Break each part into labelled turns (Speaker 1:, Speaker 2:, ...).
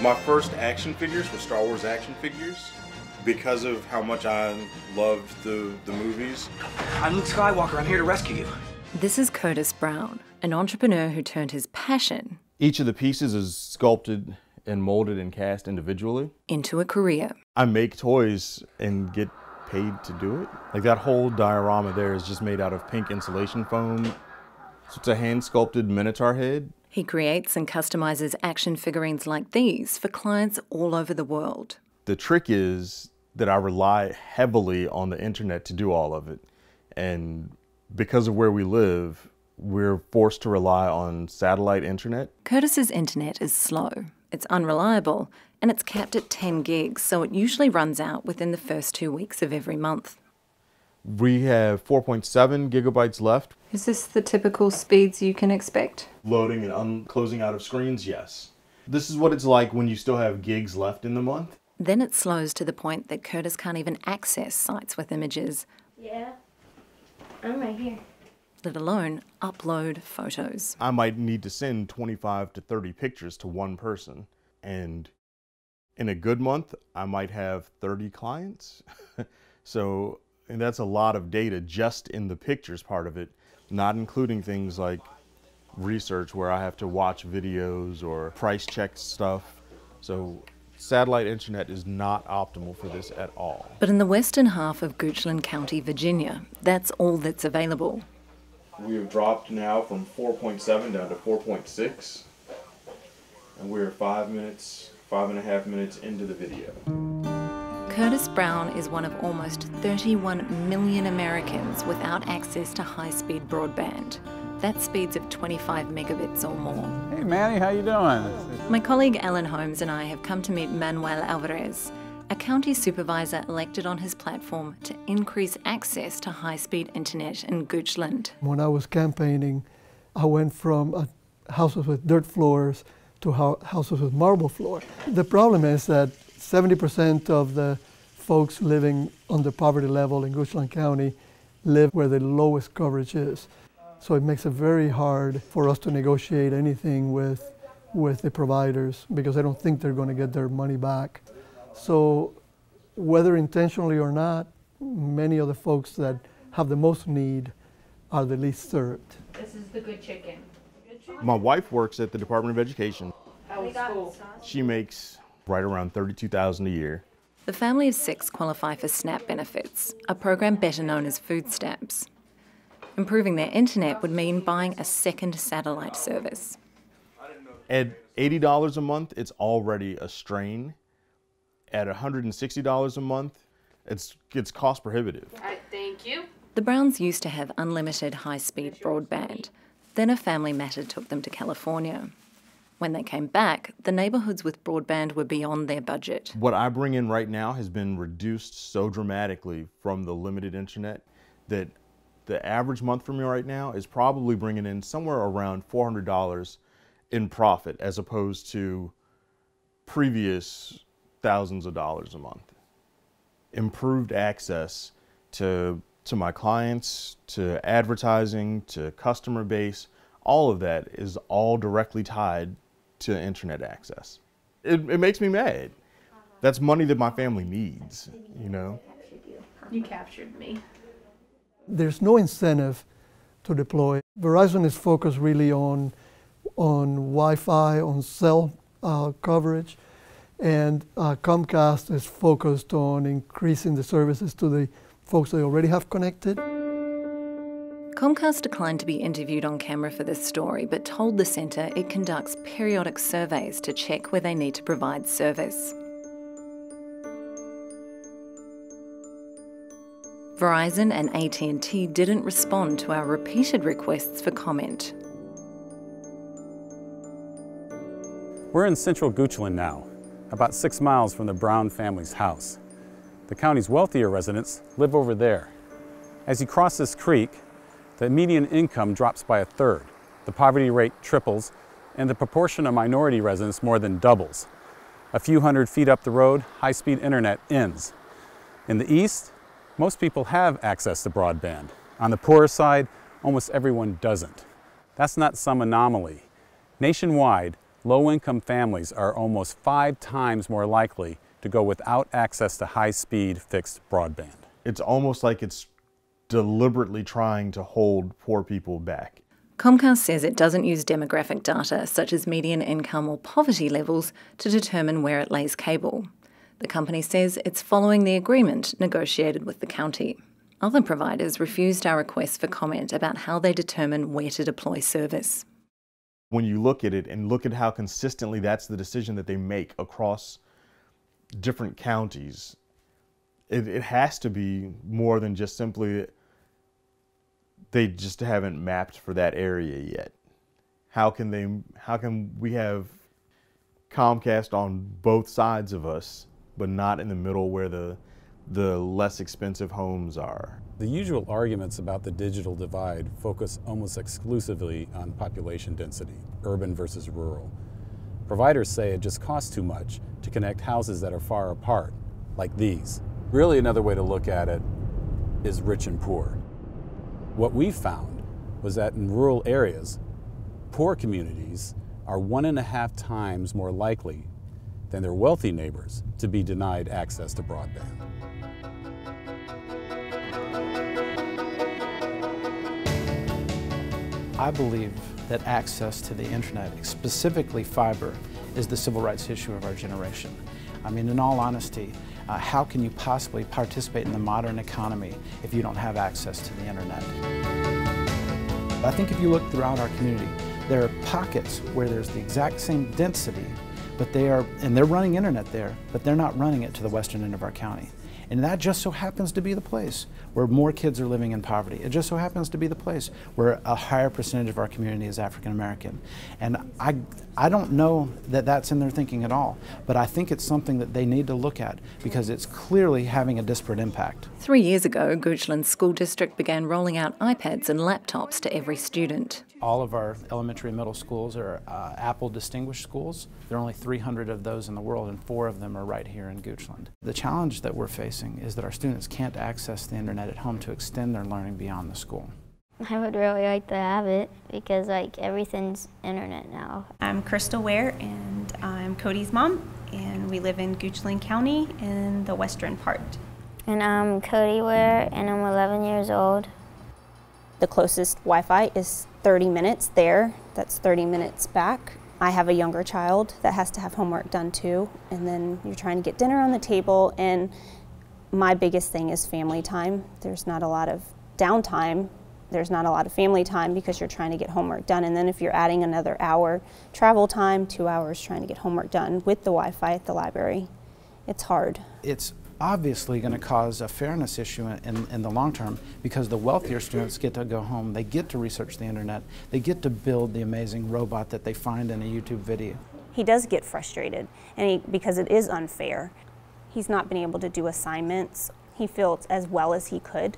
Speaker 1: My first action figures were Star Wars action figures because of how much I loved the movies.
Speaker 2: I'm Luke Skywalker. I'm here to rescue you.
Speaker 3: This is Curtis Brown, an entrepreneur who turned his passion
Speaker 1: Each of the pieces is sculpted and molded and cast individually
Speaker 3: into a career.
Speaker 1: I make toys and get paid to do it. Like that whole diorama there is just made out of pink insulation foam. So it's a hand-sculpted Minotaur head.
Speaker 3: He creates and customizes action figurines like these for clients all over the world.
Speaker 1: The trick is that I rely heavily on the internet to do all of it. And because of where we live, we're forced to rely on satellite internet.
Speaker 3: Curtis's internet is slow, it's unreliable, and it's capped at 10 gigs, so it usually runs out within the first 2 weeks of every month.
Speaker 1: We have 4.7 gigabytes left.
Speaker 3: Is this the typical speeds you can expect?
Speaker 1: Loading and closing out of screens, yes. This is what it's like when you still have gigs left in the month.
Speaker 3: Then it slows to the point that Curtis can't even access sites with images.
Speaker 4: Yeah, I'm right here.
Speaker 3: Let alone upload photos.
Speaker 1: I might need to send 25 to 30 pictures to one person. And in a good month, I might have 30 clients. And that's a lot of data just in the pictures part of it, not including things like research where I have to watch videos or price check stuff. So satellite internet is not optimal for this at all.
Speaker 3: But in the western half of Goochland County, Virginia, that's all that's available.
Speaker 1: We have dropped now from 4.7 down to 4.6. And we're 5.5 minutes into the video.
Speaker 3: Curtis Brown is one of almost 31 million Americans without access to high-speed broadband. That's speeds of 25 megabits or more.
Speaker 5: Hey Manny, how you doing?
Speaker 3: My colleague Alan Holmes and I have come to meet Manuel ALVAREZ, a county supervisor elected on his platform to increase access to high-speed internet in Goochland.
Speaker 6: When I was campaigning, I went from houses with dirt floors to houses with marble floor. The problem is that 70% of the folks living on the poverty level in Goochland County live where the lowest coverage is. So it makes it very hard for us to negotiate anything with the providers because I don't think they're going to get their money back. So whether intentionally or not, many of the folks that have the most need are the least served.
Speaker 4: This is the good chicken.
Speaker 1: My wife works at the Department of Education.
Speaker 4: How was school?
Speaker 1: She makes right around $32,000 a year.
Speaker 3: The family of 6 qualify for SNAP benefits, a program better known as food stamps. Improving their internet would mean buying a second satellite service.
Speaker 1: At $80 a month, it's already a strain. At $160 a month, it's cost prohibitive.
Speaker 4: All right, thank you.
Speaker 3: The Browns used to have unlimited high-speed broadband. Then a family matter took them to California. When they came back, the neighbourhoods with broadband were beyond their budget.
Speaker 1: What I bring in right now has been reduced so dramatically from the limited internet that the average month for me right now is probably bringing in somewhere around $400 in profit as opposed to previous thousands of dollars a month. Improved access to my clients, to advertising, to customer base, all of that is all directly tied to internet access. It makes me mad. That's money that my family needs, you know?
Speaker 4: You captured me.
Speaker 6: There's no incentive to deploy. Verizon is focused really on Wi-Fi, on cell coverage, and Comcast is focused on increasing the services to the folks they already have connected.
Speaker 3: Comcast declined to be interviewed on camera for this story, but told the centre it conducts periodic surveys to check where they need to provide service. Verizon and AT&T didn't respond to our repeated requests for comment.
Speaker 5: We're in central Goochland now, about 6 miles from the Brown family's house. The county's wealthier residents live over there. As you cross this creek, the median income drops by 1/3, the poverty rate triples, and the proportion of minority residents more than doubles. A few hundred feet up the road, high-speed internet ends. In the east, most people have access to broadband. On the poorer side, almost everyone doesn't. That's not some anomaly. Nationwide, low-income families are almost 5 times more likely to go without access to high-speed fixed broadband.
Speaker 1: It's almost like it's deliberately trying to hold poor people back.
Speaker 3: Comcast says it doesn't use demographic data such as median income or poverty levels to determine where it lays cable. The company says it's following the agreement negotiated with the county. Other providers refused our request for comment about how they determine where to deploy service.
Speaker 1: When you look at it and look at how consistently that's the decision that they make across different counties, it has to be more than just simply they just haven't mapped for that area yet. How can we have Comcast on both sides of us, but not in the middle where the less expensive homes are?
Speaker 5: The usual arguments about the digital divide focus almost exclusively on population density, urban versus rural. Providers say it just costs too much to connect houses that are far apart, like these. Really, another way to look at it is rich and poor. What we found was that in rural areas, poor communities are 1.5 times more likely than their wealthy neighbors to be denied access to broadband.
Speaker 7: I believe that access to the internet, specifically fiber, is the civil rights issue of our generation. I mean, in all honesty, how can you possibly participate in the modern economy if you don't have access to the internet? I think if you look throughout our community, there are pockets where there's the exact same density, but they're running internet there, but they're not running it to the western end of our county. And that just so happens to be the place where more kids are living in poverty. It just so happens to be the place where a higher percentage of our community is African American. And I don't know that that's in their thinking at all, but I think it's something that they need to look at because it's clearly having a disparate impact.
Speaker 3: 3 years ago, Goochland School District began rolling out iPads and laptops to every student.
Speaker 7: All of our elementary and middle schools are Apple Distinguished Schools. There are only 300 of those in the world, and 4 of them are right here in Goochland. The challenge that we're facing is that our students can't access the internet at home to extend their learning beyond the school.
Speaker 8: I would really like to have it because everything's internet now.
Speaker 9: I'm Crystal Ware and I'm Cody's mom, and we live in Goochland County in the western part.
Speaker 8: And I'm Cody Ware and I'm 11 years old.
Speaker 9: The closest Wi-Fi is 30 minutes there. That's 30 minutes back. I have a younger child that has to have homework done too, and then you're trying to get dinner on the table, and my biggest thing is family time. There's not a lot of downtime. There's not a lot of family time because you're trying to get homework done, and then if you're adding another hour travel time, 2 hours trying to get homework done with the Wi-Fi at the library, it's hard.
Speaker 7: It's obviously going to cause a fairness issue in the long term because the wealthier students get to go home, they get to research the internet, they get to build the amazing robot that they find in a YouTube video.
Speaker 9: He does get frustrated because it is unfair. He's not been able to do assignments. He feels as well as he could.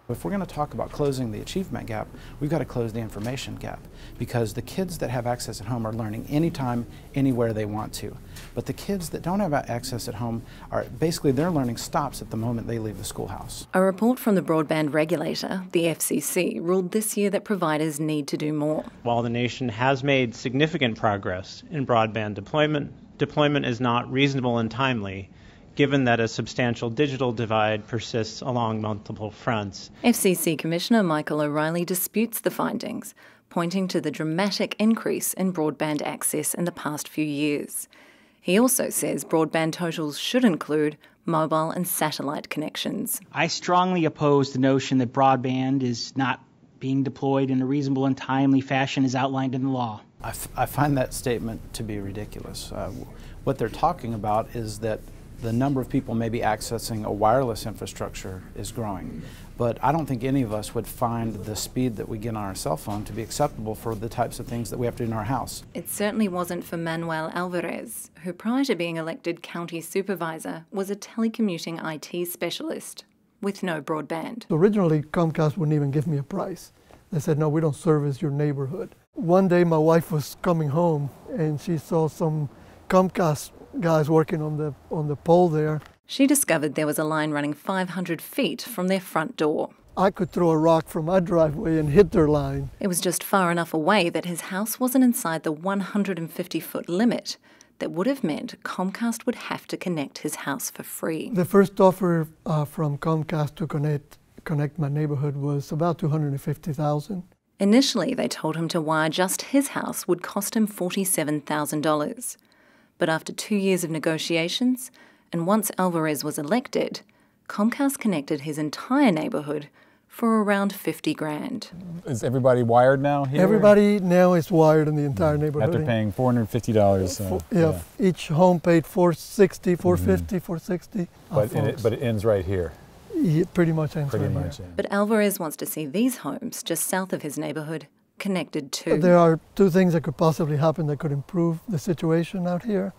Speaker 7: If we're going to talk about closing the achievement gap, we've got to close the information gap because the kids that have access at home are learning anytime, anywhere they want to. But the kids that don't have access at home are basically their learning stops at the moment they leave the schoolhouse.
Speaker 3: A report from the broadband regulator, the FCC, ruled this year that providers need to do more.
Speaker 10: While the nation has made significant progress in broadband deployment is not reasonable and timely, given that a substantial digital divide persists along multiple fronts.
Speaker 3: FCC Commissioner Michael O'Reilly disputes the findings, pointing to the dramatic increase in broadband access in the past few years. He also says broadband totals should include mobile and satellite connections.
Speaker 2: I strongly oppose the notion that broadband is not being deployed in a reasonable and timely fashion as outlined in the law.
Speaker 7: I find that statement to be ridiculous. What they're talking about is that the number of people maybe accessing a wireless infrastructure is growing. But I don't think any of us would find the speed that we get on our cell phone to be acceptable for the types of things that we have to do in our house.
Speaker 3: It certainly wasn't for MANUEL ALVAREZ, who prior to being elected county supervisor was a telecommuting IT specialist with no broadband.
Speaker 6: Originally, Comcast wouldn't even give me a price. They said, no, we don't service your neighborhood. One day my wife was coming home and she saw some Comcast guys working on the pole there.
Speaker 3: She discovered there was a line running 500 feet from their front door.
Speaker 6: I could throw a rock from my driveway and hit their line.
Speaker 3: It was just far enough away that his house wasn't inside the 150-foot limit that would have meant Comcast would have to connect his house for free.
Speaker 6: The first offer from Comcast to connect my neighborhood was about $250,000.
Speaker 3: Initially, they told him to wire just his house would cost him $47,000. But after 2 years of negotiations, and once Alvarez was elected, Comcast connected his entire neighborhood for around $50,000.
Speaker 5: Is everybody wired now here?
Speaker 6: Everybody now is wired in the entire neighborhood.
Speaker 5: After paying $450.
Speaker 6: Yeah, each home paid $460, $450, $460.
Speaker 5: But it ends right here.
Speaker 6: Yeah, pretty much ends right here.
Speaker 5: Yeah.
Speaker 3: But Alvarez wants to see these homes just south of his neighborhood connected too.
Speaker 6: There are two things that could possibly happen that could improve the situation out here.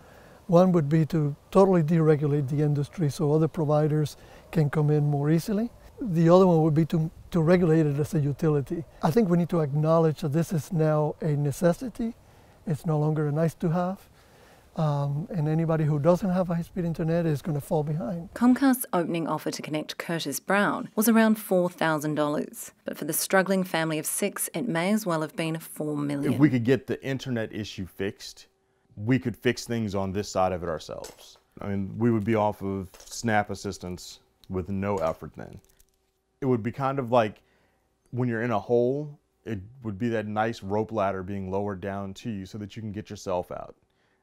Speaker 6: One would be to totally deregulate the industry so other providers can come in more easily. The other one would be to regulate it as a utility. I think we need to acknowledge that this is now a necessity. It's no longer a nice to have. And anybody who doesn't have high-speed internet is going to fall behind.
Speaker 3: Comcast's opening offer to connect Curtis Brown was around $4,000. But for the struggling family of 6, it may as well have been $4 million.
Speaker 1: If we could get the internet issue fixed, we could fix things on this side of it ourselves. I mean, we would be off of SNAP assistance with no effort then. It would be kind of like when you're in a hole, it would be that nice rope ladder being lowered down to you so that you can get yourself out.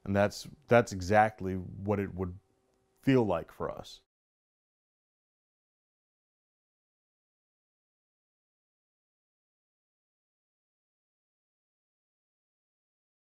Speaker 1: And that's exactly what it would feel like for us.